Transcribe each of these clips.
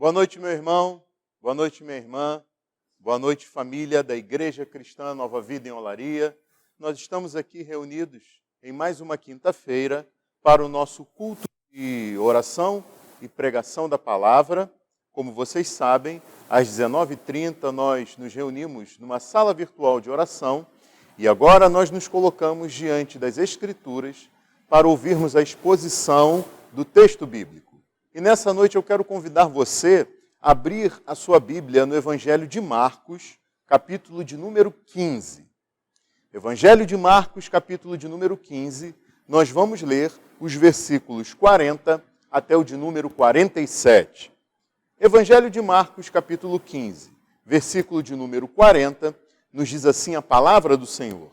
Boa noite, meu irmão. Boa noite, minha irmã. Boa noite, família da Igreja Cristã Nova Vida em Olaria. Nós estamos aqui reunidos em mais uma quinta-feira para o nosso culto de oração e pregação da palavra. Como vocês sabem, às 19h30 nós nos reunimos numa sala virtual de oração e agora nós nos colocamos diante das Escrituras para ouvirmos a exposição do texto bíblico. E nessa noite eu quero convidar você a abrir a sua Bíblia no Evangelho de Marcos, capítulo de número 15. Evangelho de Marcos, capítulo de número 15, nós vamos ler os versículos 40 até o de número 47. Evangelho de Marcos, capítulo 15, versículo de número 40, nos diz assim a palavra do Senhor.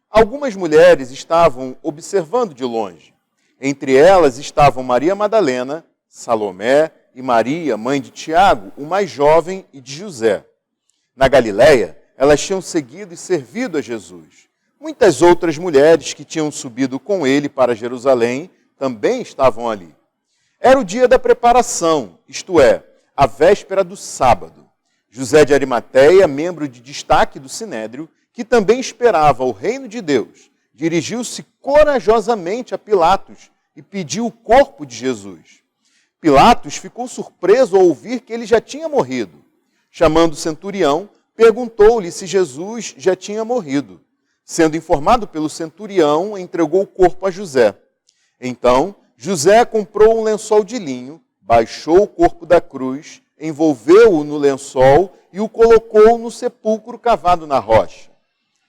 Algumas mulheres estavam observando de longe. Entre elas estavam Maria Madalena, Salomé e Maria, mãe de Tiago, o mais jovem, e de José. Na Galileia, elas tinham seguido e servido a Jesus. Muitas outras mulheres que tinham subido com ele para Jerusalém também estavam ali. Era o dia da preparação, isto é, a véspera do sábado. José de Arimateia, membro de destaque do Sinédrio, que também esperava o reino de Deus, dirigiu-se corajosamente a Pilatos e pediu o corpo de Jesus. Pilatos ficou surpreso ao ouvir que ele já tinha morrido. Chamando o centurião, perguntou-lhe se Jesus já tinha morrido. Sendo informado pelo centurião, entregou o corpo a José. Então, José comprou um lençol de linho, baixou o corpo da cruz, envolveu-o no lençol e o colocou no sepulcro cavado na rocha.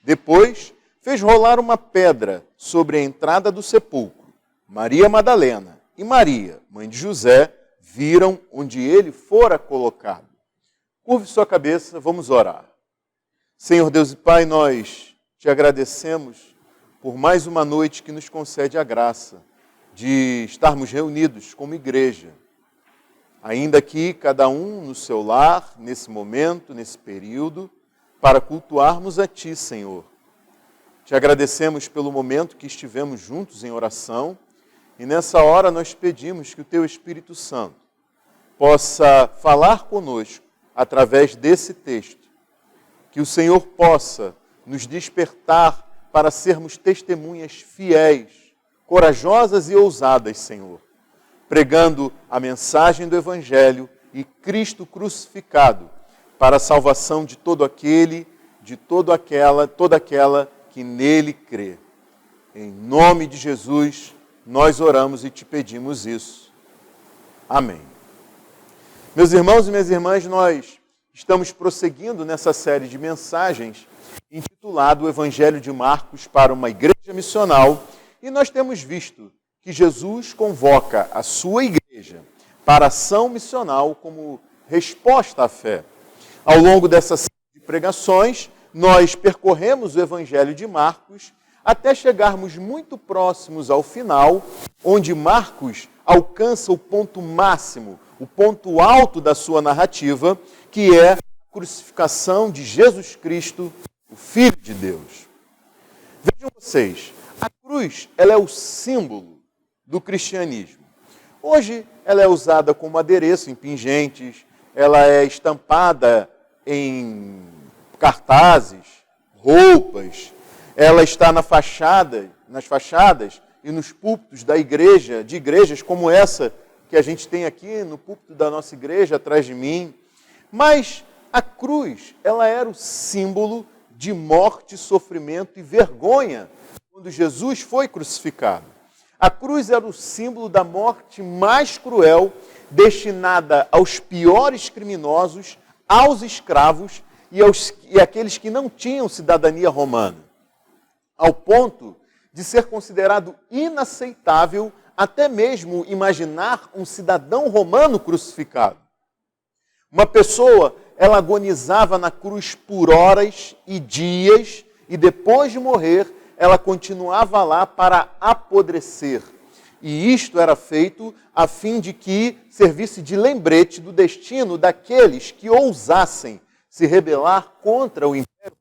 Depois, fez rolar uma pedra sobre a entrada do sepulcro. Maria Madalena e Maria, mãe de José, viram onde ele fora colocado. Curve sua cabeça, vamos orar. Senhor Deus e Pai, nós te agradecemos por mais uma noite que nos concede a graça de estarmos reunidos como igreja. Ainda que cada um no seu lar, nesse momento, nesse período, para cultuarmos a Ti, Senhor. Te agradecemos pelo momento que estivemos juntos em oração. E nessa hora nós pedimos que o Teu Espírito Santo possa falar conosco através desse texto. Que o Senhor possa nos despertar para sermos testemunhas fiéis, corajosas e ousadas, Senhor. Pregando a mensagem do Evangelho e Cristo crucificado para a salvação de todo aquele, de toda aquela que nele crê. Em nome de Jesus, nós oramos e te pedimos isso. Amém. Meus irmãos e minhas irmãs, nós estamos prosseguindo nessa série de mensagens intitulada O Evangelho de Marcos para uma Igreja Missional e nós temos visto que Jesus convoca a sua igreja para a ação missional como resposta à fé. Ao longo dessa série de pregações, nós percorremos o Evangelho de Marcos até chegarmos muito próximos ao final, onde Marcos alcança o ponto máximo, o ponto alto da sua narrativa, que é a crucificação de Jesus Cristo, o Filho de Deus. Vejam vocês, a cruz ela é o símbolo do cristianismo. Hoje ela é usada como adereço em pingentes, ela é estampada em cartazes, roupas, ela está nas fachadas e nos púlpitos da igreja, de igrejas como essa que a gente tem aqui no púlpito da nossa igreja, atrás de mim. Mas a cruz, ela era o símbolo de morte, sofrimento e vergonha quando Jesus foi crucificado. A cruz era o símbolo da morte mais cruel, destinada aos piores criminosos, aos escravos e àqueles que não tinham cidadania romana. Ao ponto de ser considerado inaceitável até mesmo imaginar um cidadão romano crucificado. Uma pessoa, ela agonizava na cruz por horas e dias, e depois de morrer, ela continuava lá para apodrecer. E isto era feito a fim de que servisse de lembrete do destino daqueles que ousassem se rebelar contra o Império.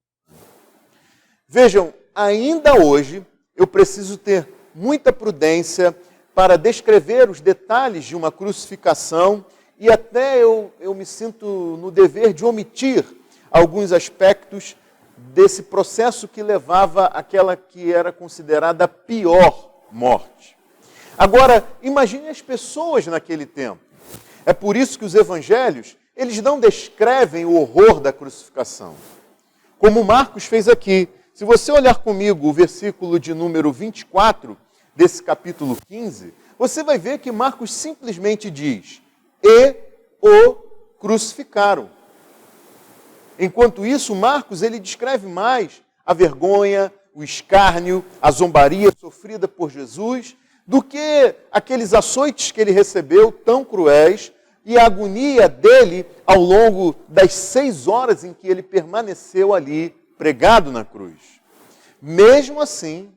Vejam, ainda hoje, eu preciso ter muita prudência para descrever os detalhes de uma crucificação e até eu me sinto no dever de omitir alguns aspectos desse processo que levava àquela que era considerada a pior morte. Agora, imagine as pessoas naquele tempo. É por isso que os evangelhos, eles não descrevem o horror da crucificação. Como Marcos fez aqui. Se você olhar comigo o versículo de número 24 desse capítulo 15, você vai ver que Marcos simplesmente diz: e o crucificaram. Enquanto isso, Marcos ele descreve mais a vergonha, o escárnio, a zombaria sofrida por Jesus, do que aqueles açoites que ele recebeu tão cruéis e a agonia dele ao longo das 6 horas em que ele permaneceu ali pregado na cruz. Mesmo assim,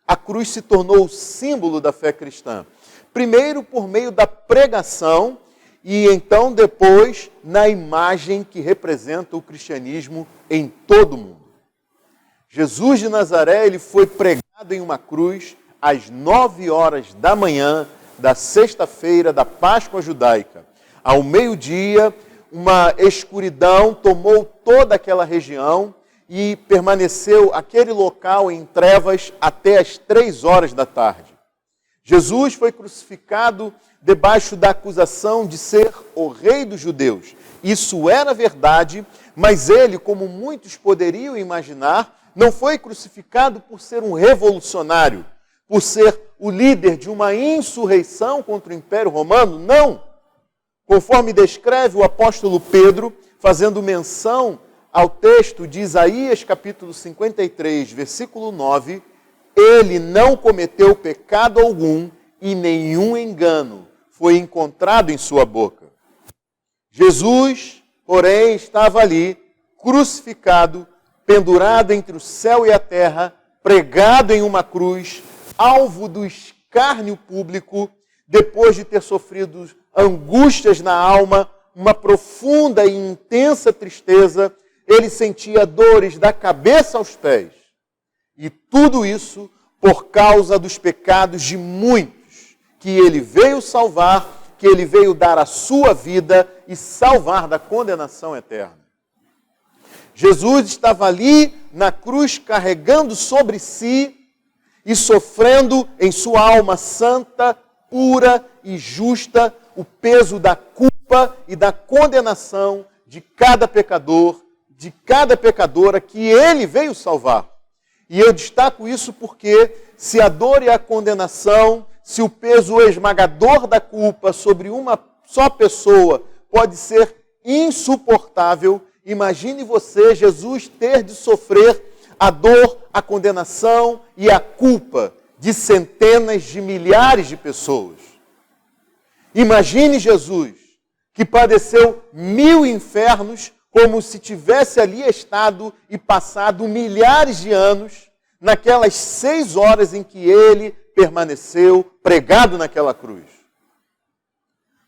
a cruz se tornou o símbolo da fé cristã. Primeiro por meio da pregação e então depois na imagem que representa o cristianismo em todo o mundo. Jesus de Nazaré, ele foi pregado em uma cruz às 9 horas da manhã da sexta-feira da Páscoa judaica. Ao meio-dia, uma escuridão tomou toda aquela região e permaneceu aquele local em trevas até as 3 horas da tarde. Jesus foi crucificado debaixo da acusação de ser o rei dos judeus. Isso era verdade, mas ele, como muitos poderiam imaginar, não foi crucificado por ser um revolucionário, por ser o líder de uma insurreição contra o Império Romano, não. Conforme descreve o apóstolo Pedro, fazendo menção ao texto de Isaías, capítulo 53, versículo 9, ele não cometeu pecado algum e nenhum engano foi encontrado em sua boca. Jesus, porém, estava ali, crucificado, pendurado entre o céu e a terra, pregado em uma cruz, alvo do escárnio público, depois de ter sofrido angústias na alma, uma profunda e intensa tristeza, ele sentia dores da cabeça aos pés. E tudo isso por causa dos pecados de muitos, que ele veio salvar, que ele veio dar a sua vida e salvar da condenação eterna. Jesus estava ali na cruz carregando sobre si e sofrendo em sua alma santa, pura e justa o peso da culpa e da condenação de cada pecador, de cada pecadora que ele veio salvar. E eu destaco isso porque se a dor e a condenação, se o peso esmagador da culpa sobre uma só pessoa pode ser insuportável, imagine você, Jesus, ter de sofrer a dor, a condenação e a culpa de centenas de milhares de pessoas. Imagine Jesus, que padeceu 1000 infernos, como se tivesse ali estado e passado milhares de anos, naquelas 6 horas em que ele permaneceu pregado naquela cruz.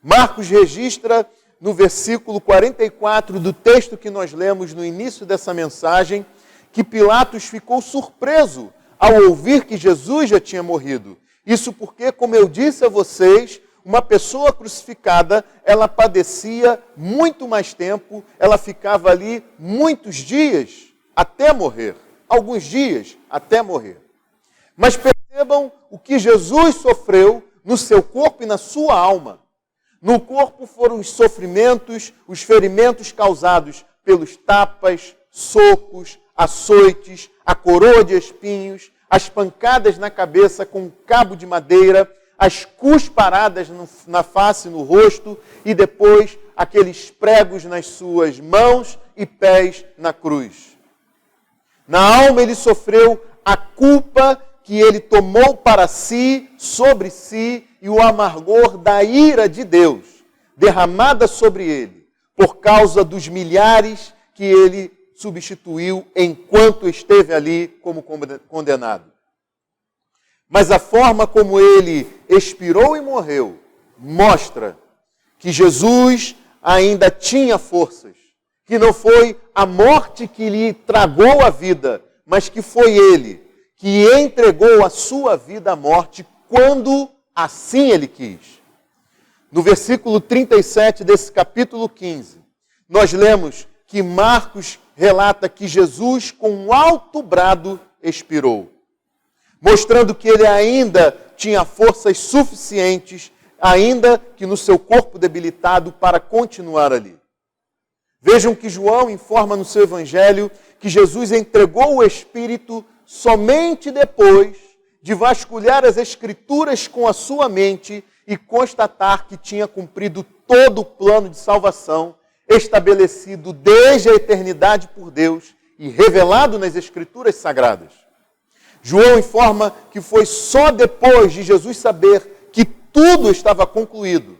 Marcos registra no versículo 44 do texto que nós lemos no início dessa mensagem, que Pilatos ficou surpreso ao ouvir que Jesus já tinha morrido. Isso porque, como eu disse a vocês, uma pessoa crucificada, ela padecia muito mais tempo, ela ficava ali muitos dias até morrer, alguns dias até morrer. Mas percebam o que Jesus sofreu no seu corpo e na sua alma. No corpo foram os sofrimentos, os ferimentos causados pelos tapas, socos, açoites, a coroa de espinhos, as pancadas na cabeça com um cabo de madeira, as cusparadas na face e no rosto e depois aqueles pregos nas suas mãos e pés na cruz. Na alma ele sofreu a culpa que ele tomou para si, sobre si, e o amargor da ira de Deus, derramada sobre ele, por causa dos milhares que ele substituiu enquanto esteve ali como condenado. Mas a forma como ele expirou e morreu mostra que Jesus ainda tinha forças, que não foi a morte que lhe tragou a vida, mas que foi ele que entregou a sua vida à morte quando assim ele quis. No versículo 37 desse capítulo 15, nós lemos que Marcos relata que Jesus, com um alto brado, expirou, mostrando que ele ainda tinha forças suficientes, ainda que no seu corpo debilitado, para continuar ali. Vejam que João informa no seu evangelho que Jesus entregou o Espírito somente depois de vasculhar as Escrituras com a sua mente e constatar que tinha cumprido todo o plano de salvação estabelecido desde a eternidade por Deus e revelado nas Escrituras Sagradas. João informa que foi só depois de Jesus saber que tudo estava concluído,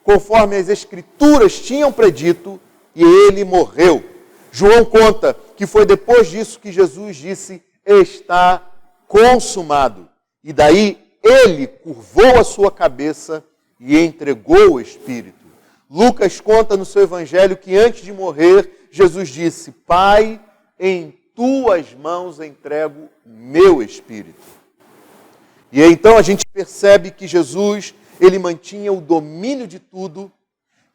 conforme as Escrituras tinham predito, e ele morreu. João conta que foi depois disso que Jesus disse: está consumado. E daí ele curvou a sua cabeça e entregou o Espírito. Lucas conta no seu evangelho que antes de morrer, Jesus disse: Pai, em tuas mãos entrego meu Espírito. E então a gente percebe que Jesus, ele mantinha o domínio de tudo,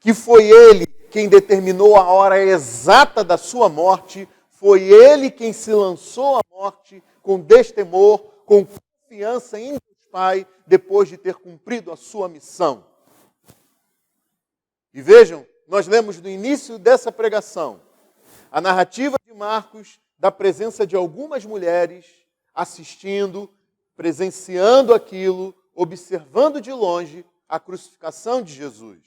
que foi ele quem determinou a hora exata da sua morte, foi ele quem se lançou à morte com destemor, com confiança em Deus Pai, depois de ter cumprido a sua missão. E vejam, nós lemos no início dessa pregação a narrativa de Marcos da presença de algumas mulheres assistindo, presenciando aquilo, observando de longe a crucificação de Jesus.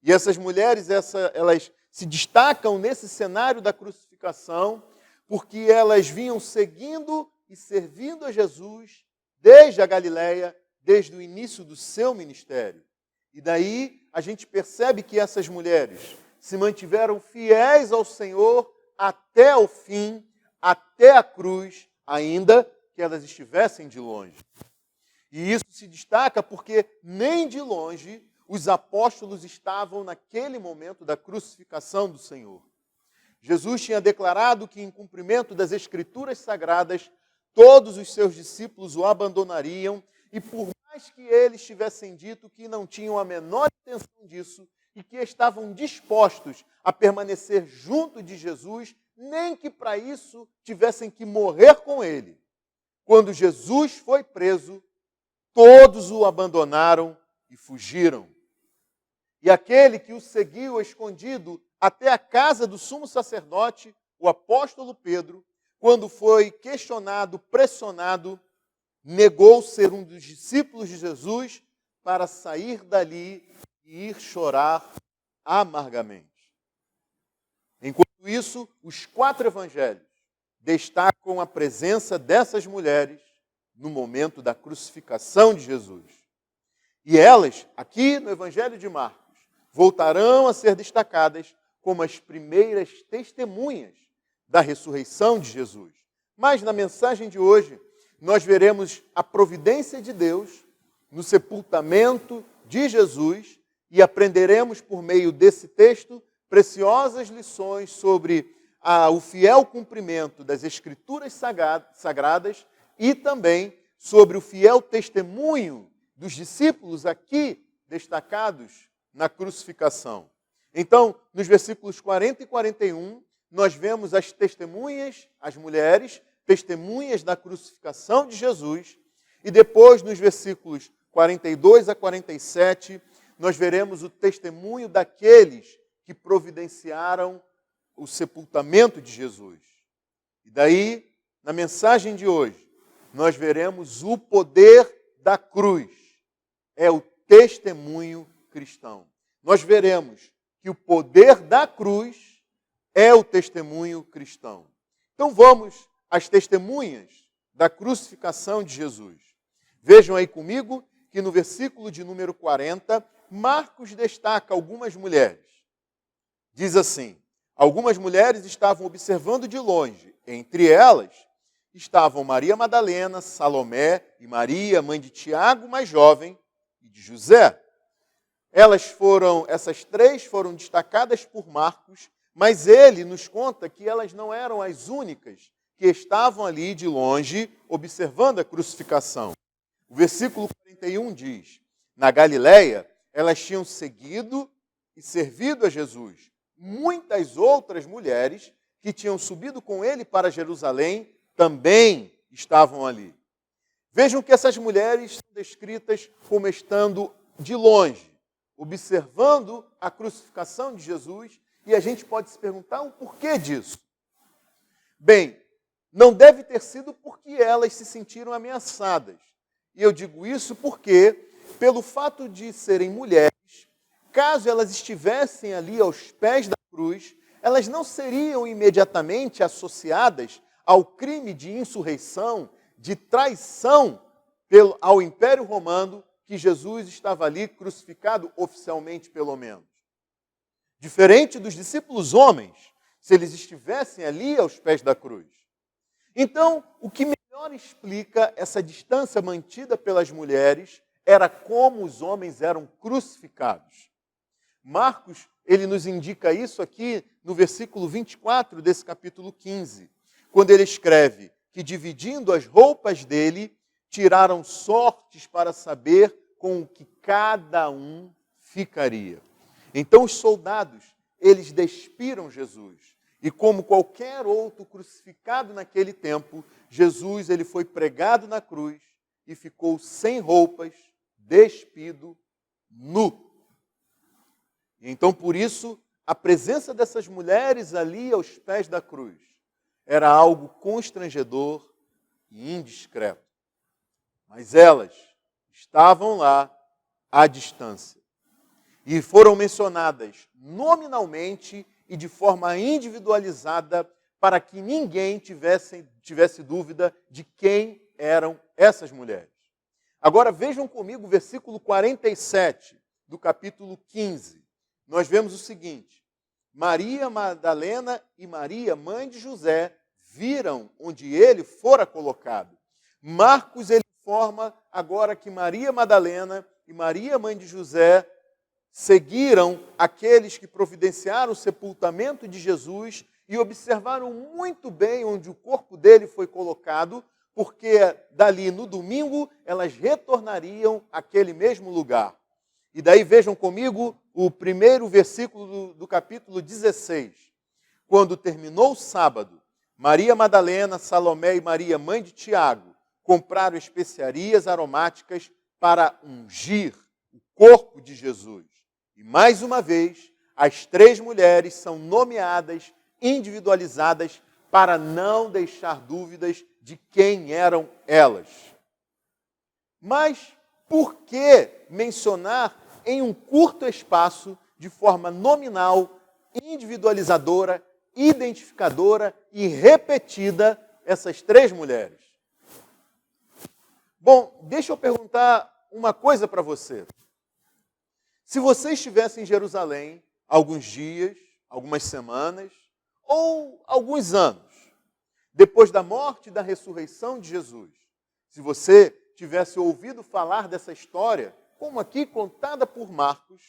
E essas mulheres, elas se destacam nesse cenário da crucificação porque elas vinham seguindo e servindo a Jesus desde a Galileia, desde o início do seu ministério. E daí a gente percebe que essas mulheres se mantiveram fiéis ao Senhor até o fim, até a cruz, ainda que elas estivessem de longe. E isso se destaca porque nem de longe os apóstolos estavam naquele momento da crucificação do Senhor. Jesus tinha declarado que, em cumprimento das Escrituras Sagradas, todos os seus discípulos o abandonariam, e por mais que eles tivessem dito que não tinham a menor intenção disso e que estavam dispostos a permanecer junto de Jesus, nem que para isso tivessem que morrer com ele. Quando Jesus foi preso, todos o abandonaram e fugiram. E aquele que o seguiu escondido até a casa do sumo sacerdote, o apóstolo Pedro, quando foi questionado, pressionado, negou ser um dos discípulos de Jesus para sair dali e ir chorar amargamente. Enquanto isso, os 4 evangelhos destacam a presença dessas mulheres no momento da crucificação de Jesus. E elas, aqui no Evangelho de Marcos, voltarão a ser destacadas como as primeiras testemunhas da ressurreição de Jesus. Mas na mensagem de hoje, nós veremos a providência de Deus no sepultamento de Jesus e aprenderemos por meio desse texto preciosas lições sobre o fiel cumprimento das Escrituras Sagradas e também sobre o fiel testemunho dos discípulos aqui destacados na crucificação. Então, nos versículos 40 e 41, nós vemos as testemunhas, as mulheres, testemunhas da crucificação de Jesus, e depois, nos versículos 42 a 47, nós veremos o testemunho daqueles que providenciaram o sepultamento de Jesus. E daí, na mensagem de hoje, nós veremos o poder da cruz. É o testemunho cristão. Nós veremos que o poder da cruz é o testemunho cristão. Então vamos às testemunhas da crucificação de Jesus. Vejam aí comigo que no versículo de número 40, Marcos destaca algumas mulheres. Diz assim: algumas mulheres estavam observando de longe. Entre elas estavam Maria Madalena, Salomé e Maria, mãe de Tiago, mais jovem, e de José. Essas 3 foram destacadas por Marcos, mas ele nos conta que elas não eram as únicas que estavam ali de longe observando a crucificação. O versículo 41 diz: na Galileia, elas tinham seguido e servido a Jesus. Muitas outras mulheres que tinham subido com ele para Jerusalém também estavam ali. Vejam que essas mulheres são descritas como estando de longe, observando a crucificação de Jesus, e a gente pode se perguntar o porquê disso. Bem, não deve ter sido porque elas se sentiram ameaçadas. E eu digo isso porque, pelo fato de serem mulheres, caso elas estivessem ali aos pés da cruz, elas não seriam imediatamente associadas ao crime de insurreição, de traição ao Império Romano, que Jesus estava ali crucificado oficialmente, pelo menos. Diferente dos discípulos homens, se eles estivessem ali aos pés da cruz. Então, o que melhor explica essa distância mantida pelas mulheres era como os homens eram crucificados. Marcos, ele nos indica isso aqui no versículo 24 desse capítulo 15, quando ele escreve que, dividindo as roupas dele, tiraram sortes para saber com o que cada um ficaria. Então os soldados, eles despiram Jesus. E como qualquer outro crucificado naquele tempo, Jesus ele foi pregado na cruz e ficou sem roupas, despido, nu. Então por isso, a presença dessas mulheres ali aos pés da cruz era algo constrangedor e indiscreto. Mas elas estavam lá à distância. E foram mencionadas nominalmente e de forma individualizada para que ninguém tivesse dúvida de quem eram essas mulheres. Agora vejam comigo o versículo 47 do capítulo 15. Nós vemos o seguinte: Maria Madalena e Maria, mãe de José, viram onde ele fora colocado. Marcos ele informa agora que Maria Madalena e Maria, mãe de José, seguiram aqueles que providenciaram o sepultamento de Jesus e observaram muito bem onde o corpo dele foi colocado, porque dali no domingo elas retornariam àquele mesmo lugar. E daí vejam comigo o primeiro versículo do capítulo 16. Quando terminou o sábado, Maria Madalena, Salomé e Maria, mãe de Tiago, compraram especiarias aromáticas para ungir o corpo de Jesus. E mais uma vez, as três mulheres são nomeadas, individualizadas, para não deixar dúvidas de quem eram elas. Mas por que mencionar em um curto espaço, de forma nominal, individualizadora, identificadora e repetida, essas três mulheres? Bom, deixa eu perguntar uma coisa para você. Se você estivesse em Jerusalém alguns dias, algumas semanas ou alguns anos, depois da morte e da ressurreição de Jesus, se você tivesse ouvido falar dessa história, como aqui contada por Marcos,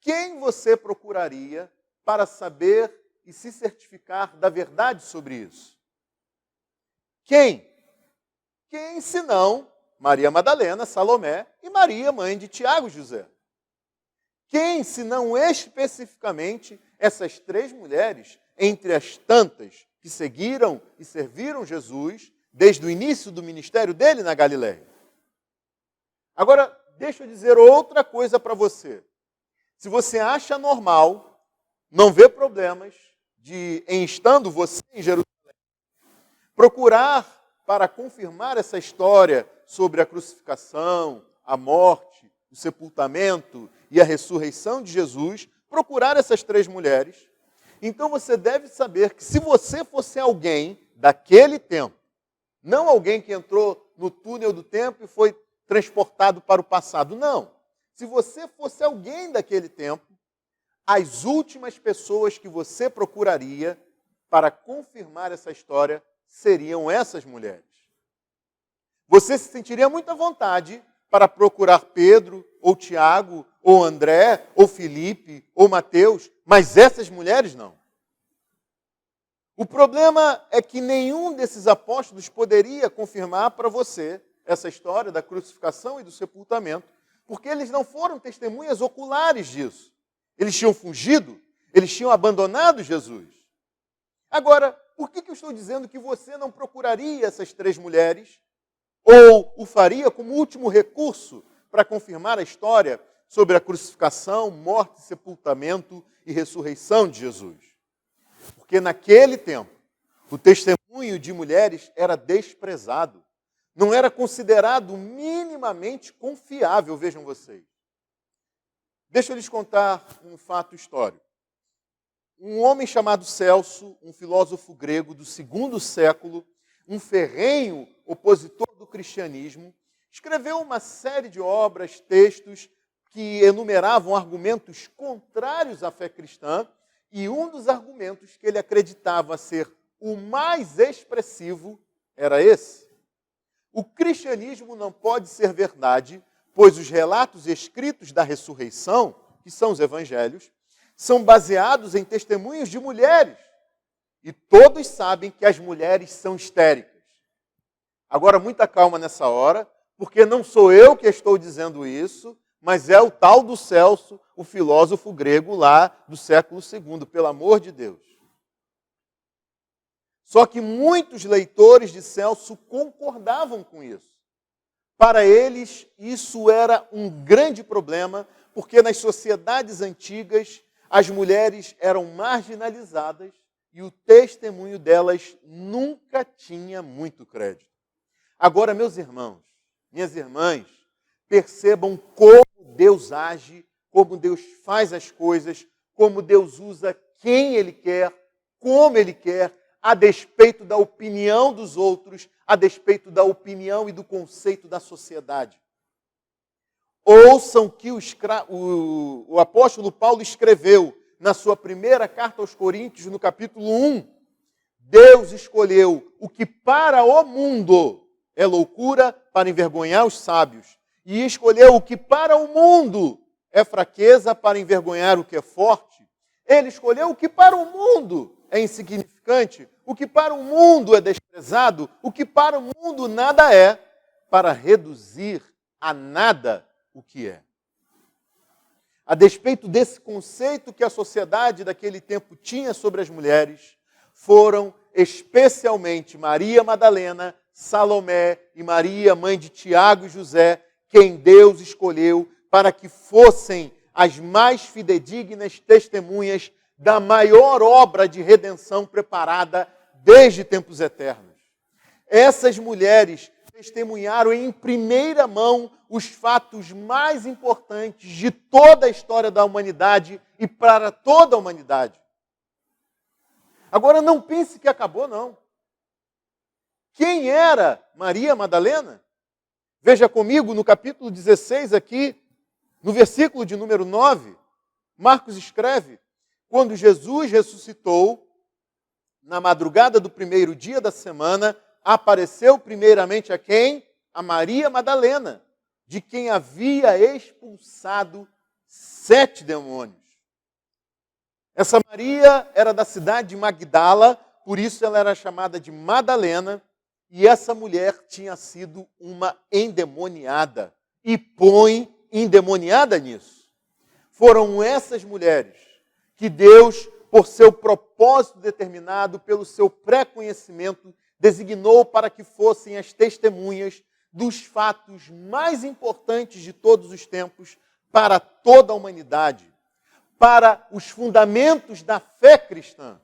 quem você procuraria para saber e se certificar da verdade sobre isso? Quem? Quem, senão Maria Madalena, Salomé e Maria, mãe de Tiago e José? Quem, senão especificamente essas três mulheres, entre as tantas que seguiram e serviram Jesus desde o início do ministério dele na Galileia? Agora, deixa eu dizer outra coisa para você. Se você acha normal, não vê problemas em estando você em Jerusalém, procurar para confirmar essa história sobre a crucificação, a morte, o sepultamento e a ressurreição de Jesus, procurar essas três mulheres, então você deve saber que se você fosse alguém daquele tempo, não alguém que entrou no túnel do tempo e foi transportado para o passado, não. Se você fosse alguém daquele tempo, as últimas pessoas que você procuraria para confirmar essa história seriam essas mulheres. Você se sentiria muito à vontade para procurar Pedro, ou Tiago, ou André, ou Filipe, ou Mateus, mas essas mulheres não. O problema é que nenhum desses apóstolos poderia confirmar para você essa história da crucificação e do sepultamento, porque eles não foram testemunhas oculares disso. Eles tinham fugido, eles tinham abandonado Jesus. Agora, por que eu estou dizendo que você não procuraria essas 3 mulheres ou o faria como último recurso para confirmar a história sobre a crucificação, morte, sepultamento e ressurreição de Jesus? Porque naquele tempo, o testemunho de mulheres era desprezado. Não era considerado minimamente confiável, vejam vocês. Deixa eu lhes contar um fato histórico. Um homem chamado Celso, um filósofo grego do 2º século, um ferrenho opositor do cristianismo, escreveu uma série de obras, textos, que enumeravam argumentos contrários à fé cristã, e um dos argumentos que ele acreditava ser o mais expressivo era esse: o cristianismo não pode ser verdade, pois os relatos escritos da ressurreição, que são os evangelhos, são baseados em testemunhos de mulheres. E todos sabem que as mulheres são histéricas. Agora, muita calma nessa hora, porque não sou eu que estou dizendo isso, mas é o tal do Celso, o filósofo grego lá do século II, pelo amor de Deus. Só que muitos leitores de Celso concordavam com isso. Para eles, isso era um grande problema, porque nas sociedades antigas, as mulheres eram marginalizadas e o testemunho delas nunca tinha muito crédito. Agora, meus irmãos, minhas irmãs, percebam como Deus age, como Deus faz as coisas, como Deus usa quem Ele quer, como Ele quer, a despeito da opinião dos outros, a despeito da opinião e do conceito da sociedade. Ouçam que o apóstolo Paulo escreveu na sua primeira carta aos Coríntios, no capítulo 1. Deus escolheu o que para o mundo é loucura para envergonhar os sábios, e escolheu o que para o mundo é fraqueza para envergonhar o que é forte. Ele escolheu o que para o mundo é insignificante, o que para o mundo é desprezado, o que para o mundo nada é, para reduzir a nada o que é. A despeito desse conceito que a sociedade daquele tempo tinha sobre as mulheres, foram especialmente Maria Madalena, Salomé e Maria, mãe de Tiago e José, quem Deus escolheu para que fossem as mais fidedignas testemunhas da maior obra de redenção preparada desde tempos eternos. Essas mulheres testemunharam em primeira mão os fatos mais importantes de toda a história da humanidade e para toda a humanidade. Agora não pense que acabou, não. Quem era Maria Madalena? Veja comigo no capítulo 16 aqui, no versículo de número 9, Marcos escreve: quando Jesus ressuscitou, na madrugada do primeiro dia da semana, apareceu primeiramente a quem? A Maria Madalena, de quem havia expulsado 7 demônios. Essa Maria era da cidade de Magdala, por isso ela era chamada de Madalena, e essa mulher tinha sido uma endemoniada. E põe endemoniada nisso. Foram essas mulheres que Deus, por seu propósito determinado, pelo seu pré-conhecimento, designou para que fossem as testemunhas dos fatos mais importantes de todos os tempos para toda a humanidade, para os fundamentos da fé cristã.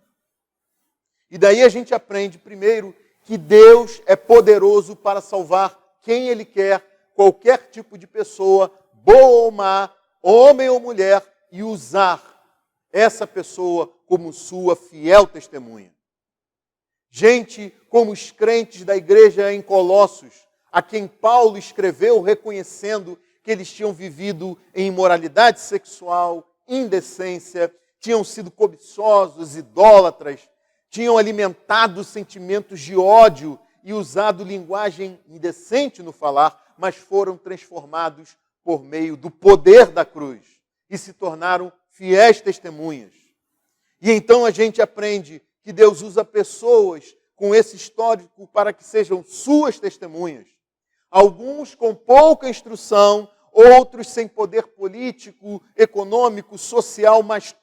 E daí a gente aprende, primeiro, que Deus é poderoso para salvar quem Ele quer, qualquer tipo de pessoa, boa ou má, homem ou mulher, e usar essa pessoa como sua fiel testemunha. Gente como os crentes da igreja em Colossos, a quem Paulo escreveu reconhecendo que eles tinham vivido em imoralidade sexual, indecência, tinham sido cobiçosos, idólatras, tinham alimentado sentimentos de ódio e usado linguagem indecente no falar, mas foram transformados por meio do poder da cruz e se tornaram fiéis testemunhas. E então a gente aprende que Deus usa pessoas com esse histórico para que sejam suas testemunhas. Alguns com pouca instrução, outros sem poder político, econômico, social, mas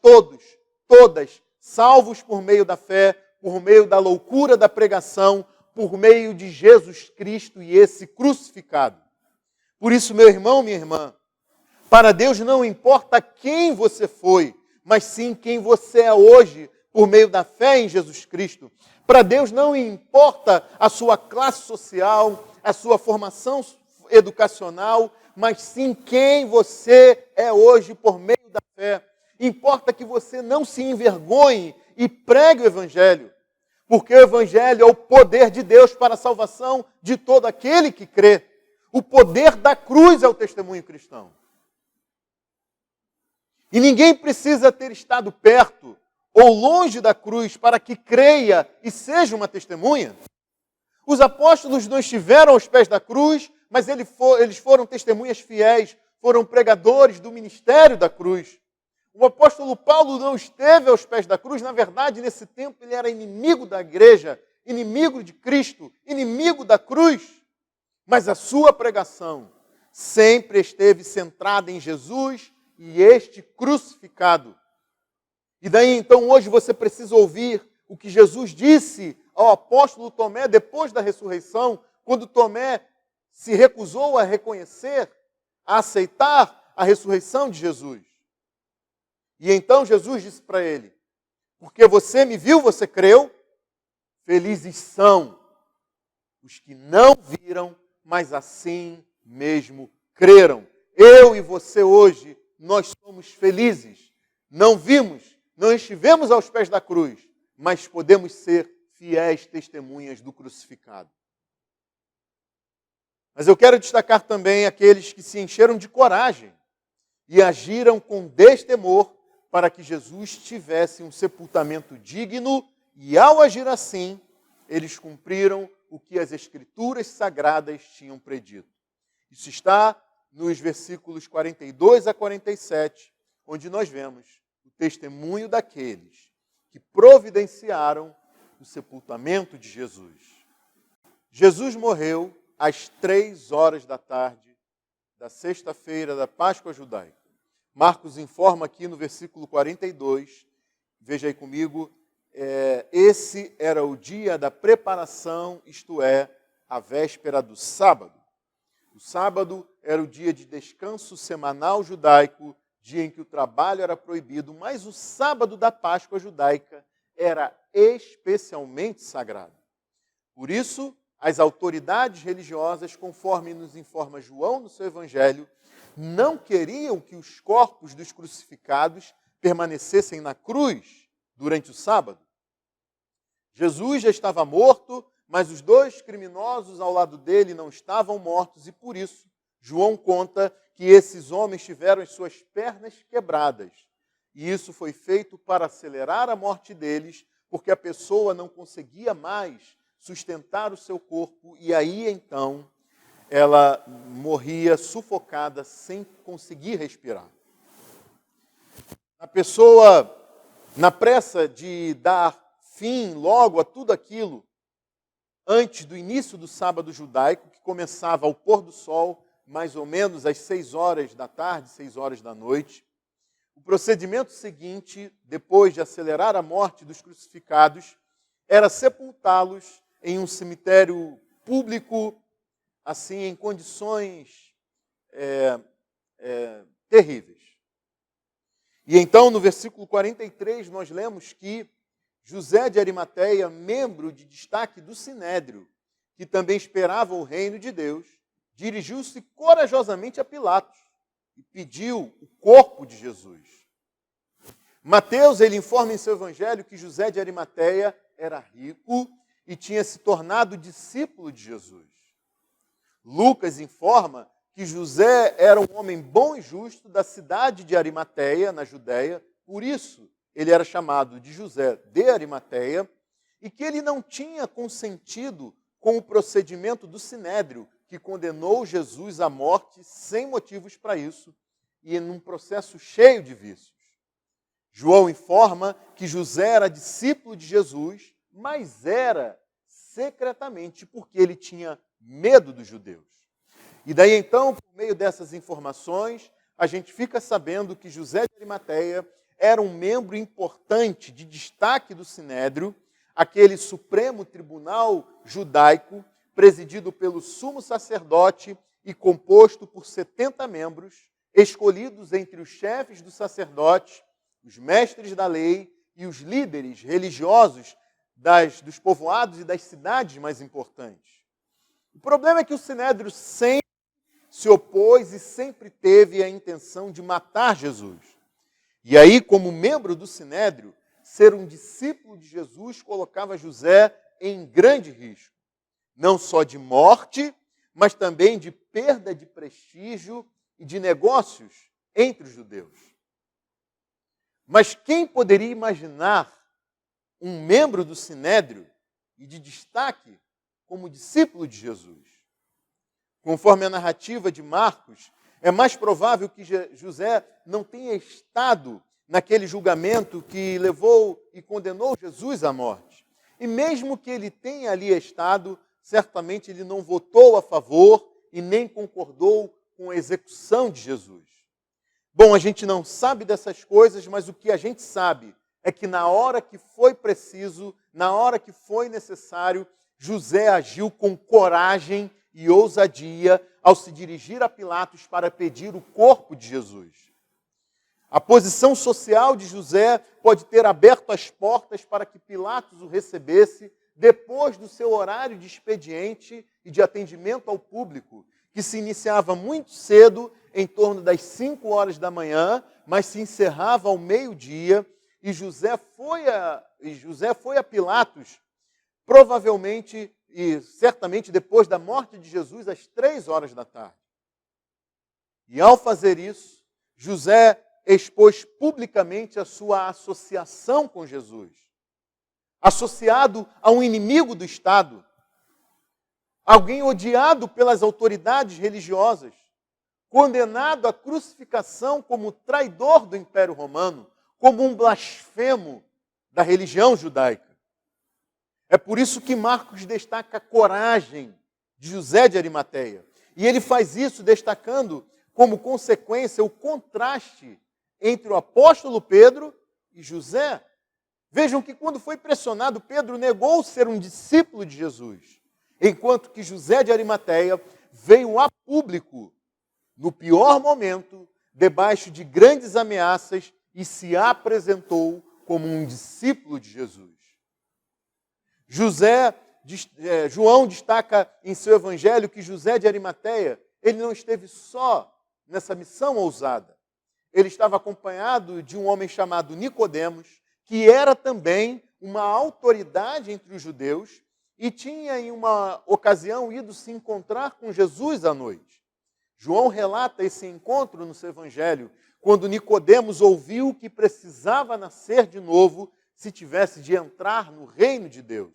todas, salvos por meio da fé, por meio da loucura da pregação, por meio de Jesus Cristo e esse crucificado. Por isso, meu irmão, minha irmã, para Deus não importa quem você foi, mas sim quem você é hoje, por meio da fé em Jesus Cristo. Para Deus não importa a sua classe social, a sua formação educacional, mas sim quem você é hoje por meio da fé. Importa que você não se envergonhe e pregue o Evangelho, porque o Evangelho é o poder de Deus para a salvação de todo aquele que crê. O poder da cruz é o testemunho cristão. E ninguém precisa ter estado perto ou longe da cruz para que creia e seja uma testemunha. Os apóstolos não estiveram aos pés da cruz, mas eles foram testemunhas fiéis, foram pregadores do ministério da cruz. O apóstolo Paulo não esteve aos pés da cruz, na verdade, nesse tempo ele era inimigo da igreja, inimigo de Cristo, inimigo da cruz. Mas a sua pregação sempre esteve centrada em Jesus e este crucificado. E daí então hoje você precisa ouvir o que Jesus disse ao apóstolo Tomé depois da ressurreição, quando Tomé se recusou a reconhecer, a aceitar a ressurreição de Jesus. E então Jesus disse para ele: porque você me viu, você creu, felizes são os que não viram, mas assim mesmo creram. Eu e você hoje, nós somos felizes. Não vimos, não estivemos aos pés da cruz, mas podemos ser fiéis testemunhas do crucificado. Mas eu quero destacar também aqueles que se encheram de coragem e agiram com destemor para que Jesus tivesse um sepultamento digno e, ao agir assim, eles cumpriram o que as Escrituras Sagradas tinham predito. Isso está nos versículos 42 a 47, onde nós vemos o testemunho daqueles que providenciaram o sepultamento de Jesus. Jesus morreu às 3 da tarde da sexta-feira da Páscoa judaica. Marcos informa aqui no versículo 42, veja aí comigo, esse era o dia da preparação, isto é, a véspera do sábado. O sábado era o dia de descanso semanal judaico, dia em que o trabalho era proibido, mas o sábado da Páscoa judaica era especialmente sagrado. Por isso, as autoridades religiosas, conforme nos informa João no seu Evangelho, não queriam que os corpos dos crucificados permanecessem na cruz durante o sábado. Jesus já estava morto, mas os 2 criminosos ao lado dele não estavam mortos e por isso João conta que esses homens tiveram as suas pernas quebradas. E isso foi feito para acelerar a morte deles, porque a pessoa não conseguia mais sustentar o seu corpo e aí então ela morria sufocada sem conseguir respirar. A pessoa, na pressa de dar fim logo a tudo aquilo, antes do início do sábado judaico, que começava ao pôr do sol, mais ou menos às 6 da tarde, 6 da noite, o procedimento seguinte, depois de acelerar a morte dos crucificados, era sepultá-los em um cemitério público, assim, em condições terríveis. E então, no versículo 43, nós lemos que José de Arimateia, membro de destaque do Sinédrio, que também esperava o reino de Deus, dirigiu-se corajosamente a Pilatos e pediu o corpo de Jesus. Mateus, ele informa em seu evangelho que José de Arimateia era rico e tinha se tornado discípulo de Jesus. Lucas informa que José era um homem bom e justo da cidade de Arimateia, na Judéia, por isso ele era chamado de José de Arimateia, e que ele não tinha consentido com o procedimento do Sinédrio, que condenou Jesus à morte sem motivos para isso, e num processo cheio de vícios. João informa que José era discípulo de Jesus, mas era secretamente porque ele tinha medo dos judeus. E daí então, por meio dessas informações, a gente fica sabendo que José de Arimateia era um membro importante de destaque do Sinédrio, aquele supremo tribunal judaico, presidido pelo sumo sacerdote e composto por 70 membros, escolhidos entre os chefes dos sacerdotes, os mestres da lei e os líderes religiosos dos povoados e das cidades mais importantes. O problema é que o Sinédrio sempre se opôs e sempre teve a intenção de matar Jesus. E aí, como membro do Sinédrio, ser um discípulo de Jesus colocava José em grande risco. Não só de morte, mas também de perda de prestígio e de negócios entre os judeus. Mas quem poderia imaginar um membro do Sinédrio e de destaque como discípulo de Jesus? Conforme a narrativa de Marcos, é mais provável que José não tenha estado naquele julgamento que levou e condenou Jesus à morte. E mesmo que ele tenha ali estado, certamente ele não votou a favor e nem concordou com a execução de Jesus. Bom, a gente não sabe dessas coisas, mas o que a gente sabe é que na hora que foi preciso, na hora que foi necessário, José agiu com coragem e ousadia ao se dirigir a Pilatos para pedir o corpo de Jesus. A posição social de José pode ter aberto as portas para que Pilatos o recebesse depois do seu horário de expediente e de atendimento ao público, que se iniciava muito cedo, em torno das 5 horas da manhã, mas se encerrava ao meio-dia, e José foi a Pilatos, provavelmente e certamente depois da morte de Jesus, às 3 horas da tarde. E ao fazer isso, José expôs publicamente a sua associação com Jesus, associado a um inimigo do Estado, alguém odiado pelas autoridades religiosas, condenado à crucificação como traidor do Império Romano, como um blasfemo da religião judaica. É por isso que Marcos destaca a coragem de José de Arimateia. E ele faz isso destacando como consequência o contraste entre o apóstolo Pedro e José. Vejam que quando foi pressionado, Pedro negou ser um discípulo de Jesus, enquanto que José de Arimateia veio a público, no pior momento, debaixo de grandes ameaças, e se apresentou como um discípulo de Jesus. João destaca em seu evangelho que José de Arimateia, ele não esteve só nessa missão ousada. Ele estava acompanhado de um homem chamado Nicodemos, que era também uma autoridade entre os judeus e tinha em uma ocasião ido se encontrar com Jesus à noite. João relata esse encontro no seu evangelho, quando Nicodemos ouviu que precisava nascer de novo se tivesse de entrar no reino de Deus.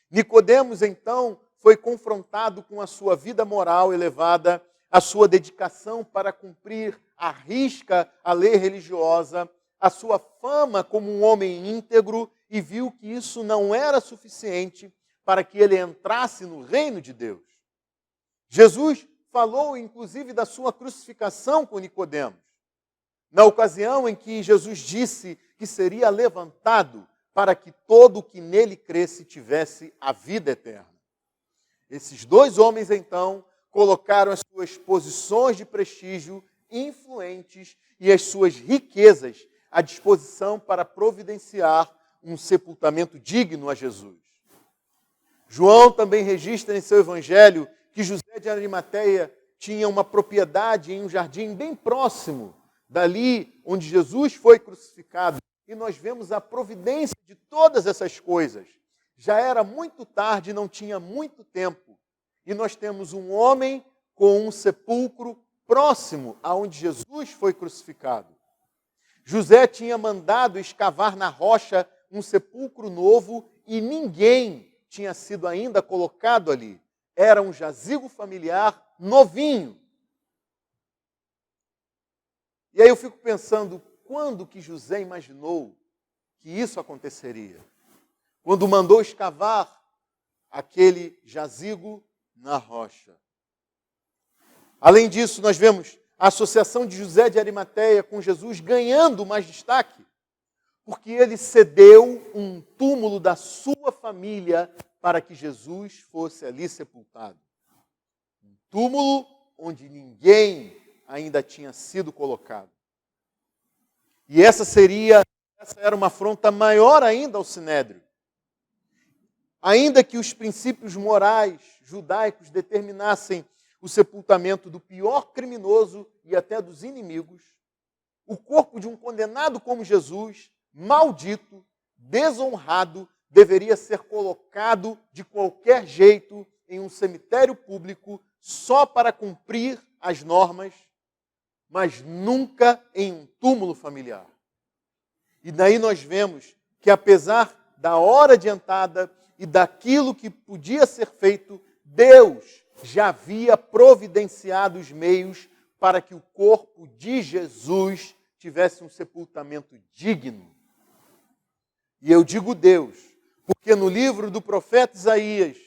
Nicodemos, então, foi confrontado com a sua vida moral elevada, a sua dedicação para cumprir à risca a lei religiosa, a sua fama como um homem íntegro, e viu que isso não era suficiente para que ele entrasse no reino de Deus. Jesus falou, inclusive, da sua crucificação com Nicodemos, na ocasião em que Jesus disse que seria levantado para que todo o que nele cresce tivesse a vida eterna. Esses dois homens, então, colocaram as suas posições de prestígio influentes e as suas riquezas à disposição para providenciar um sepultamento digno a Jesus. João também registra em seu evangelho que José de Arimateia tinha uma propriedade em um jardim bem próximo dali onde Jesus foi crucificado. E nós vemos a providência de todas essas coisas. Já era muito tarde, não tinha muito tempo. E nós temos um homem com um sepulcro próximo aonde Jesus foi crucificado. José tinha mandado escavar na rocha um sepulcro novo e ninguém tinha sido ainda colocado ali. Era um jazigo familiar novinho. E aí eu fico pensando, quando que José imaginou que isso aconteceria? Quando mandou escavar aquele jazigo na rocha. Além disso, nós vemos a associação de José de Arimateia com Jesus ganhando mais destaque, porque ele cedeu um túmulo da sua família para que Jesus fosse ali sepultado. Um túmulo onde ninguém ainda tinha sido colocado. E essa era uma afronta maior ainda ao Sinédrio. Ainda que os princípios morais judaicos determinassem o sepultamento do pior criminoso e até dos inimigos, o corpo de um condenado como Jesus, maldito, desonrado, deveria ser colocado de qualquer jeito em um cemitério público só para cumprir as normas, mas nunca em um túmulo familiar. E daí nós vemos que, apesar da hora adiantada e daquilo que podia ser feito, Deus já havia providenciado os meios para que o corpo de Jesus tivesse um sepultamento digno. E eu digo Deus, porque no livro do profeta Isaías,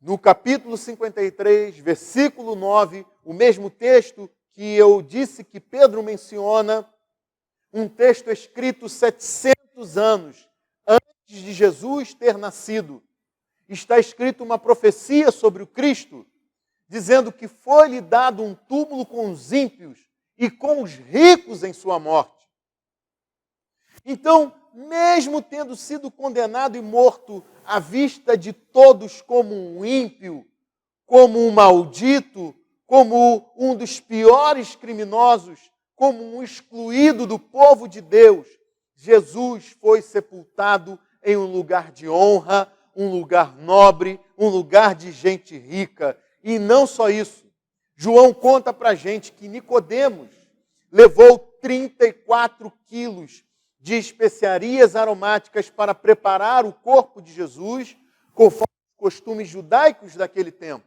no capítulo 53, versículo 9, o mesmo texto que eu disse que Pedro menciona, um texto escrito 700 anos antes de Jesus ter nascido, está escrito uma profecia sobre o Cristo, dizendo que foi-lhe dado um túmulo com os ímpios e com os ricos em sua morte. Então, mesmo tendo sido condenado e morto à vista de todos como um ímpio, como um maldito, como um dos piores criminosos, como um excluído do povo de Deus, Jesus foi sepultado em um lugar de honra, um lugar nobre, um lugar de gente rica. E não só isso. João conta para a gente que Nicodemos levou 34 quilos de especiarias aromáticas para preparar o corpo de Jesus, conforme os costumes judaicos daquele tempo,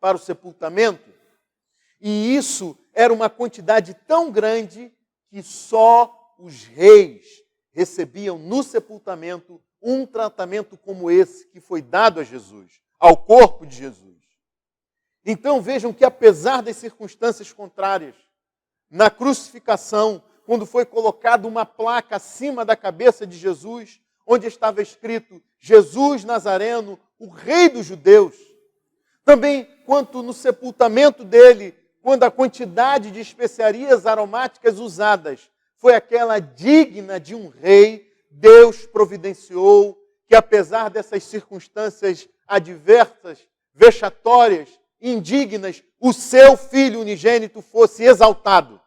para o sepultamento. E isso era uma quantidade tão grande que só os reis recebiam no sepultamento um tratamento como esse que foi dado a Jesus, ao corpo de Jesus. Então vejam que, apesar das circunstâncias contrárias, na crucificação, quando foi colocada uma placa acima da cabeça de Jesus, onde estava escrito Jesus Nazareno, o Rei dos Judeus, também quanto no sepultamento dele, quando a quantidade de especiarias aromáticas usadas foi aquela digna de um rei, Deus providenciou que, apesar dessas circunstâncias adversas, vexatórias, indignas, o seu Filho unigênito fosse exaltado.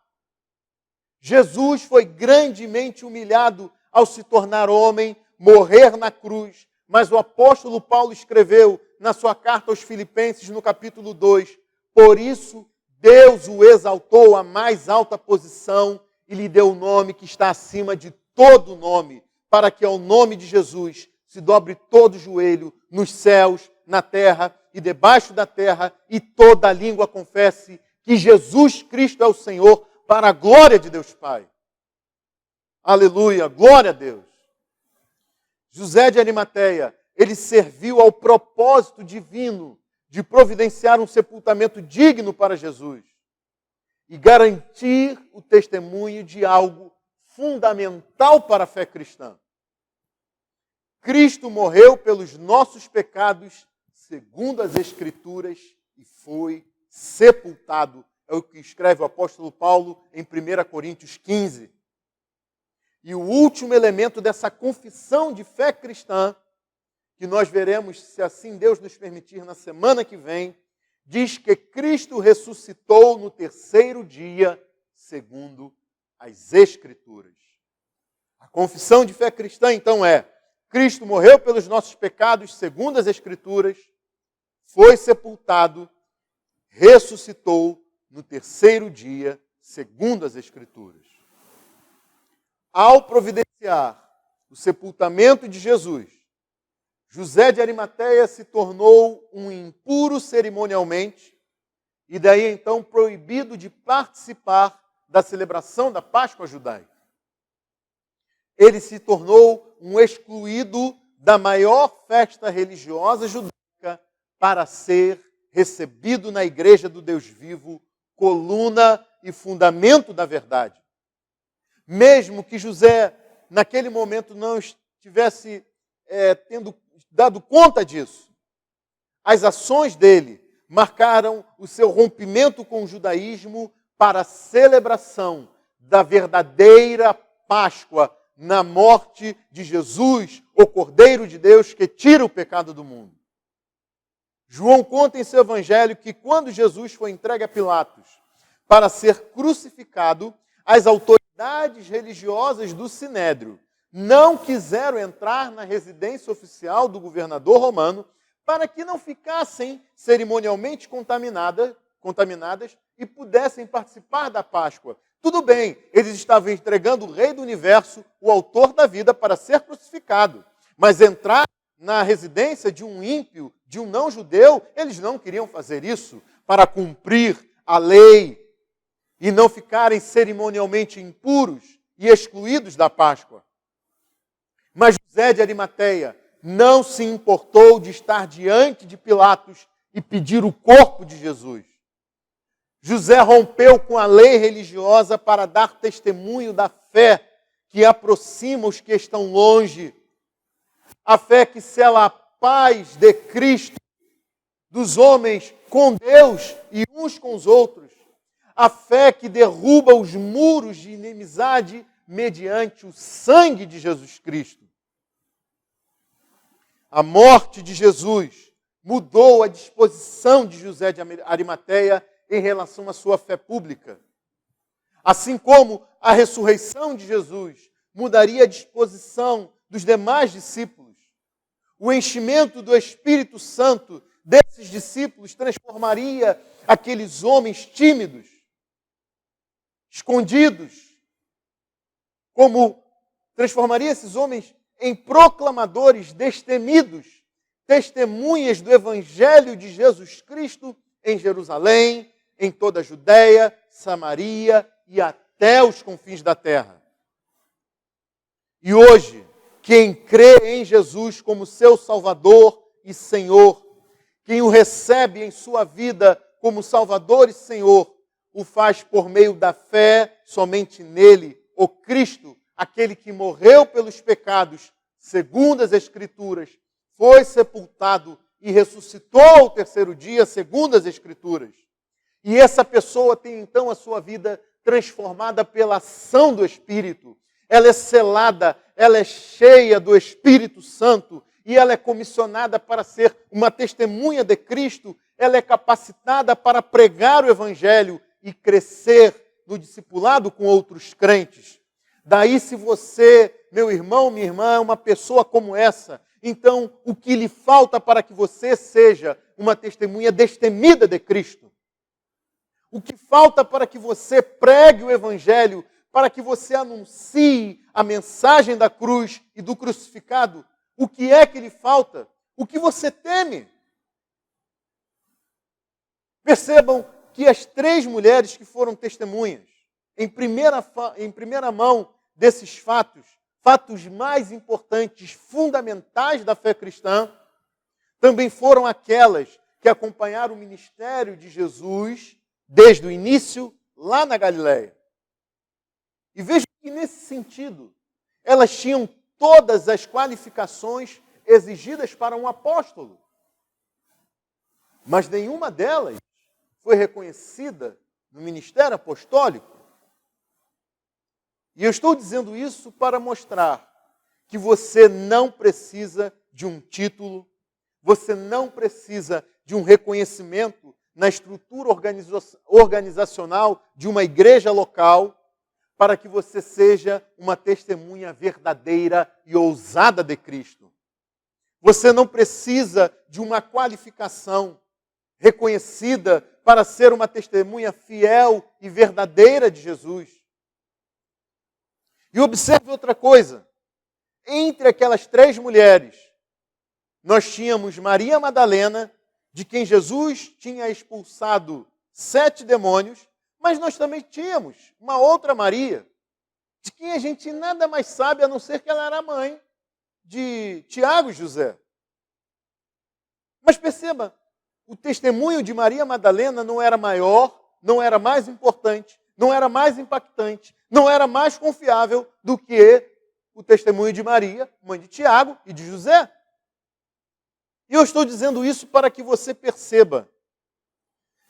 Jesus foi grandemente humilhado ao se tornar homem, morrer na cruz, mas o apóstolo Paulo escreveu na sua carta aos Filipenses, no capítulo 2, por isso Deus o exaltou à mais alta posição e lhe deu o nome que está acima de todo nome, para que ao nome de Jesus se dobre todo o joelho nos céus, na terra e debaixo da terra, e toda língua confesse que Jesus Cristo é o Senhor, para a glória de Deus Pai. Aleluia, glória a Deus. José de Arimateia, ele serviu ao propósito divino de providenciar um sepultamento digno para Jesus e garantir o testemunho de algo fundamental para a fé cristã. Cristo morreu pelos nossos pecados, segundo as Escrituras, e foi sepultado. É o que escreve o apóstolo Paulo em 1 Coríntios 15. E o último elemento dessa confissão de fé cristã, que nós veremos, se assim Deus nos permitir, na semana que vem, diz que Cristo ressuscitou no terceiro dia, segundo as Escrituras. A confissão de fé cristã, então, é: Cristo morreu pelos nossos pecados, segundo as Escrituras, foi sepultado, ressuscitou no terceiro dia, segundo as Escrituras. Ao providenciar o sepultamento de Jesus, José de Arimateia se tornou um impuro cerimonialmente e daí então proibido de participar da celebração da Páscoa judaica. Ele se tornou um excluído da maior festa religiosa judaica para ser recebido na igreja do Deus vivo, coluna e fundamento da verdade. Mesmo que José, naquele momento, não estivesse tendo dado conta disso, as ações dele marcaram o seu rompimento com o judaísmo para a celebração da verdadeira Páscoa na morte de Jesus, o Cordeiro de Deus que tira o pecado do mundo. João conta em seu evangelho que quando Jesus foi entregue a Pilatos para ser crucificado, as autoridades religiosas do Sinédrio não quiseram entrar na residência oficial do governador romano para que não ficassem cerimonialmente contaminadas e pudessem participar da Páscoa. Tudo bem, eles estavam entregando o Rei do Universo, o autor da vida, para ser crucificado. Mas entrar na residência de um ímpio, de um não-judeu, eles não queriam fazer isso para cumprir a lei e não ficarem cerimonialmente impuros e excluídos da Páscoa. Mas José de Arimateia não se importou de estar diante de Pilatos e pedir o corpo de Jesus. José rompeu com a lei religiosa para dar testemunho da fé que aproxima os que estão longe. A fé que sela a paz de Cristo, dos homens com Deus e uns com os outros. A fé que derruba os muros de inimizade mediante o sangue de Jesus Cristo. A morte de Jesus mudou a disposição de José de Arimateia em relação à sua fé pública. Assim como a ressurreição de Jesus mudaria a disposição dos demais discípulos. O enchimento do Espírito Santo desses discípulos transformaria aqueles homens tímidos, escondidos, como transformaria esses homens em proclamadores destemidos, testemunhas do Evangelho de Jesus Cristo em Jerusalém, em toda a Judéia, Samaria e até os confins da terra. E hoje, quem crê em Jesus como seu Salvador e Senhor, quem o recebe em sua vida como Salvador e Senhor, o faz por meio da fé somente nele, o Cristo, aquele que morreu pelos pecados, segundo as Escrituras, foi sepultado e ressuscitou ao terceiro dia, segundo as Escrituras. E essa pessoa tem então a sua vida transformada pela ação do Espírito. Ela é selada, ela é cheia do Espírito Santo e ela é comissionada para ser uma testemunha de Cristo. Ela é capacitada para pregar o Evangelho e crescer no discipulado com outros crentes. Daí, se você, meu irmão, minha irmã, é uma pessoa como essa, então o que lhe falta para que você seja uma testemunha destemida de Cristo? O que falta para que você pregue o Evangelho, para que você anuncie a mensagem da cruz e do crucificado? O que é que lhe falta? O que você teme? Percebam que as 3 mulheres que foram testemunhas, em primeira mão desses fatos mais importantes, fundamentais da fé cristã, também foram aquelas que acompanharam o ministério de Jesus desde o início, lá na Galileia. E vejam que, nesse sentido, elas tinham todas as qualificações exigidas para um apóstolo. Mas nenhuma delas foi reconhecida no ministério apostólico. E eu estou dizendo isso para mostrar que você não precisa de um título, você não precisa de um reconhecimento na estrutura organizacional de uma igreja local para que você seja uma testemunha verdadeira e ousada de Cristo. Você não precisa de uma qualificação reconhecida para ser uma testemunha fiel e verdadeira de Jesus. E observe outra coisa. Entre aquelas 3 mulheres, nós tínhamos Maria Madalena, de quem Jesus tinha expulsado 7 demônios, mas nós também tínhamos uma outra Maria, de quem a gente nada mais sabe a não ser que ela era mãe de Tiago e José. Mas perceba, o testemunho de Maria Madalena não era maior, não era mais importante, não era mais impactante, não era mais confiável do que o testemunho de Maria, mãe de Tiago e de José. E eu estou dizendo isso para que você perceba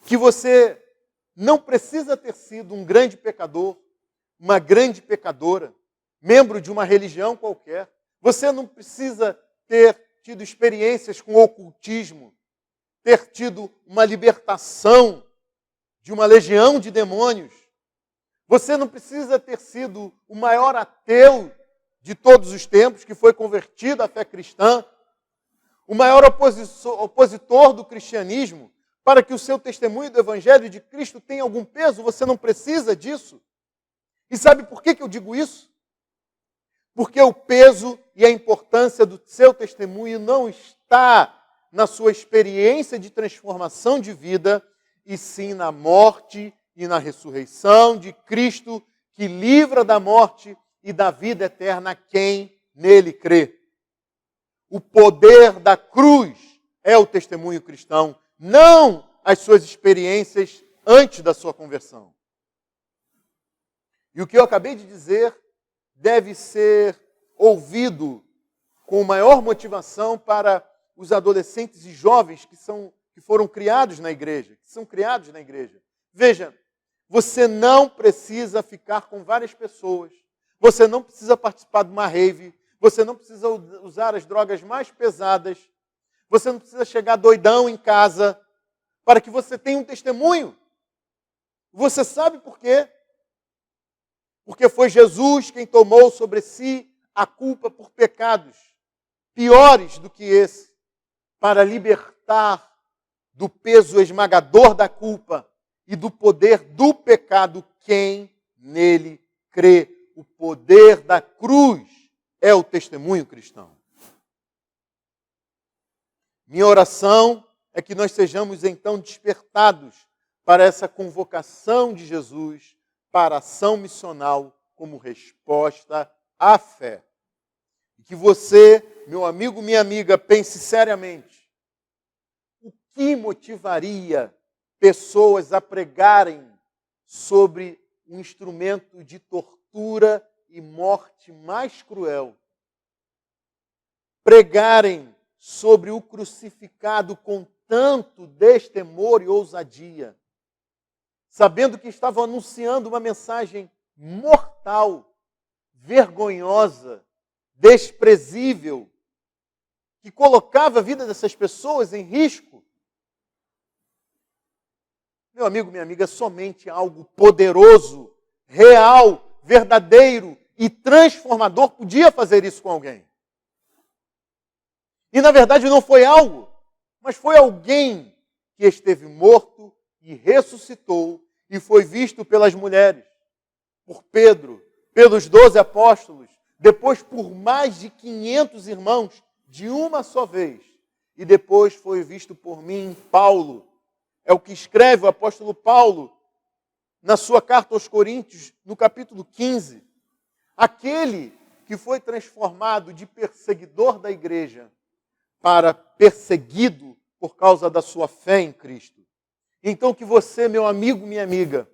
que você não precisa ter sido um grande pecador, uma grande pecadora, membro de uma religião qualquer. Você não precisa ter tido experiências com ocultismo, ter tido uma libertação de uma legião de demônios. Você não precisa ter sido o maior ateu de todos os tempos, que foi convertido à fé cristã, o maior opositor do cristianismo, para que o seu testemunho do Evangelho de Cristo tenha algum peso. Você não precisa disso. E sabe por que eu digo isso? Porque o peso e a importância do seu testemunho não está na sua experiência de transformação de vida, e sim na morte e na ressurreição de Cristo, que livra da morte e da vida eterna quem nele crê. O poder da cruz é o testemunho cristão, não as suas experiências antes da sua conversão. E o que eu acabei de dizer deve ser ouvido com maior motivação para os adolescentes e jovens que foram criados na igreja, que são criados na igreja. Veja, você não precisa ficar com várias pessoas, você não precisa participar de uma rave, você não precisa usar as drogas mais pesadas, você não precisa chegar doidão em casa para que você tenha um testemunho. Você sabe por quê? Porque foi Jesus quem tomou sobre si a culpa por pecados piores do que esse, para libertar do peso esmagador da culpa e do poder do pecado quem nele crê. O poder da cruz é o testemunho cristão. Minha oração é que nós sejamos então despertados para essa convocação de Jesus para a ação missional como resposta à fé. E que você, meu amigo, minha amiga, pense seriamente. O que motivaria pessoas a pregarem sobre um instrumento de tortura e morte mais cruel? Pregarem sobre o crucificado com tanto destemor e ousadia, sabendo que estavam anunciando uma mensagem mortal, vergonhosa, desprezível, que colocava a vida dessas pessoas em risco. Meu amigo, minha amiga, somente algo poderoso, real, verdadeiro e transformador podia fazer isso com alguém. E na verdade não foi algo, mas foi alguém que esteve morto e ressuscitou e foi visto pelas mulheres, por Pedro, pelos 12 apóstolos, depois por mais de 500 irmãos de uma só vez. E depois foi visto por mim, Paulo. É o que escreve o apóstolo Paulo na sua carta aos Coríntios, no capítulo 15. Aquele que foi transformado de perseguidor da igreja para perseguido por causa da sua fé em Cristo. Então que você, meu amigo, minha amiga,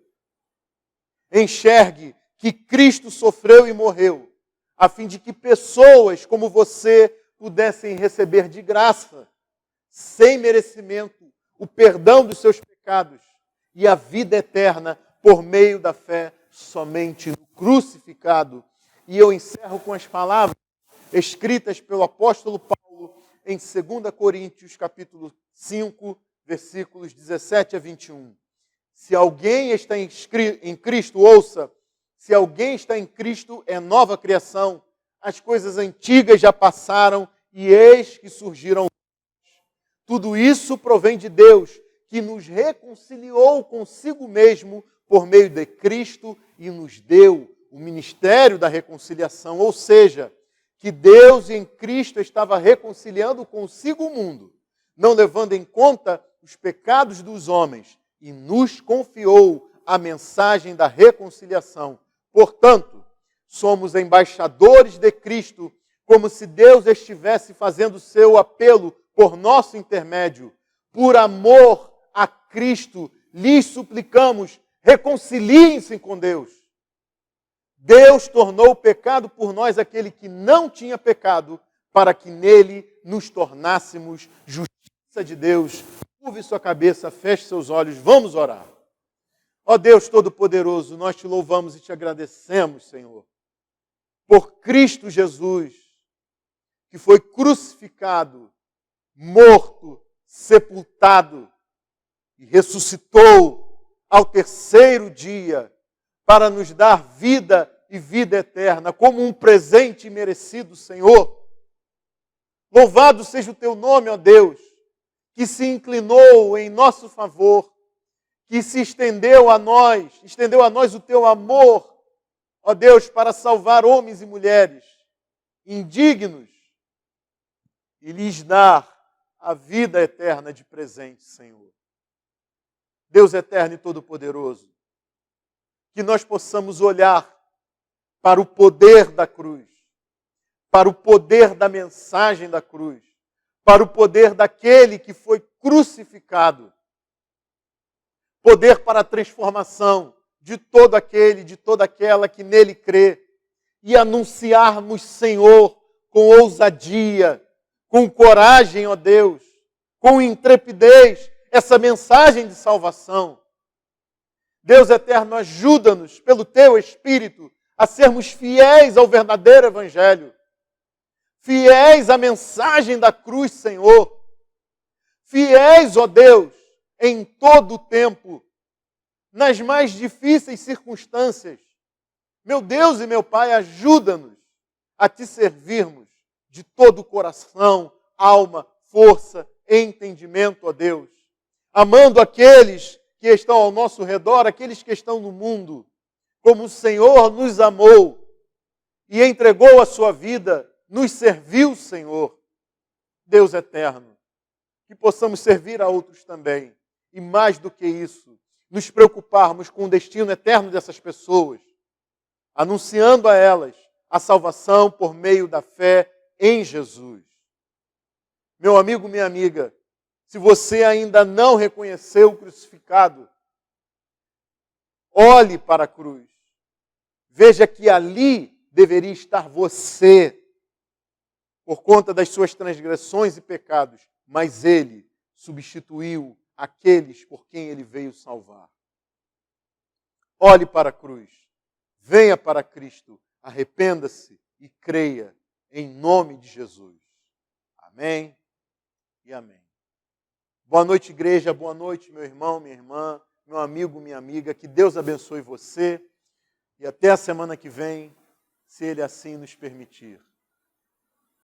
enxergue que Cristo sofreu e morreu, a fim de que pessoas como você pudessem receber de graça, sem merecimento, o perdão dos seus pecados e a vida eterna por meio da fé somente no crucificado. E eu encerro com as palavras escritas pelo apóstolo Paulo em 2 Coríntios, capítulo 5, versículos 17 a 21. Se alguém está em Cristo, ouça, se alguém está em Cristo, é nova criação. As coisas antigas já passaram e eis que surgiram. Tudo isso provém de Deus, que nos reconciliou consigo mesmo por meio de Cristo e nos deu o ministério da reconciliação. Ou seja, que Deus em Cristo estava reconciliando consigo o mundo, não levando em conta os pecados dos homens, e nos confiou a mensagem da reconciliação. Portanto, somos embaixadores de Cristo, como se Deus estivesse fazendo seu apelo por nosso intermédio. por amor a Cristo, lhes suplicamos, reconciliem-se com Deus. Deus tornou pecado por nós aquele que não tinha pecado, para que nele nos tornássemos justiça de Deus. Curve sua cabeça, feche seus olhos, vamos orar. Ó Deus Todo-Poderoso, nós te louvamos e te agradecemos, Senhor, por Cristo Jesus, que foi crucificado, morto, sepultado e ressuscitou ao terceiro dia para nos dar vida e vida eterna, como um presente merecido, Senhor. Louvado seja o teu nome, ó Deus, que se inclinou em nosso favor, que se estendeu a nós o teu amor, ó Deus, para salvar homens e mulheres indignos e lhes dar a vida eterna de presente, Senhor. Deus eterno e todo-poderoso, que nós possamos olhar para o poder da cruz, para o poder da mensagem da cruz, para o poder daquele que foi crucificado, poder para a transformação de todo aquele, de toda aquela que nele crê, e anunciarmos, Senhor, com ousadia, com coragem, ó Deus, com intrepidez, essa mensagem de salvação. Deus eterno, ajuda-nos, pelo Teu Espírito, a sermos fiéis ao verdadeiro Evangelho, fiéis à mensagem da cruz, Senhor, fiéis, ó Deus, em todo o tempo, nas mais difíceis circunstâncias. Meu Deus e meu Pai, ajuda-nos a Te servirmos de todo o coração, alma, força, entendimento, ó Deus, amando aqueles que estão ao nosso redor, aqueles que estão no mundo, como o Senhor nos amou e entregou a sua vida, nos serviu, Senhor. Deus eterno, que possamos servir a outros também. E mais do que isso, nos preocuparmos com o destino eterno dessas pessoas, anunciando a elas a salvação por meio da fé em Jesus. Meu amigo, minha amiga, se você ainda não reconheceu o crucificado, olhe para a cruz. Veja que ali deveria estar você, por conta das suas transgressões e pecados, mas Ele substituiu aqueles por quem Ele veio salvar. Olhe para a cruz, venha para Cristo, arrependa-se e creia em nome de Jesus. Amém e amém. Boa noite, igreja, boa noite, meu irmão, minha irmã, meu amigo, minha amiga, que Deus abençoe você e até a semana que vem, se Ele assim nos permitir.